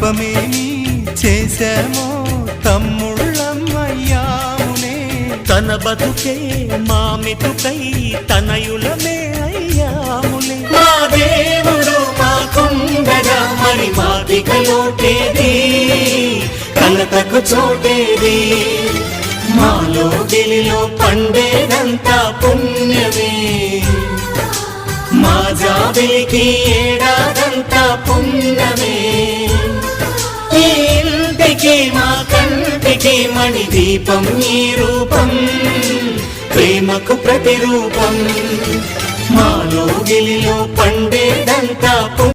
పాపమేమి చేశామో తమ్ముళ్ళమయ్యామునే. తన బతుకే మామితుకై తనయులమే అయ్యాములే. మా దేవుడు మాకుండగా మరి మాదిక లోటేది, కలతకు చోటేది. మాలో గిలిలో పండేదంతా పుణ్యమే, మా జాబిలికి ఏడాదంతా పుణ్యమే. ఈ ఇంటికి మా కంటికి మణి దీపం ఈ రూపం, ప్రేమకు ప్రతిరూపం. మాలో గిలిలో పండేదంతా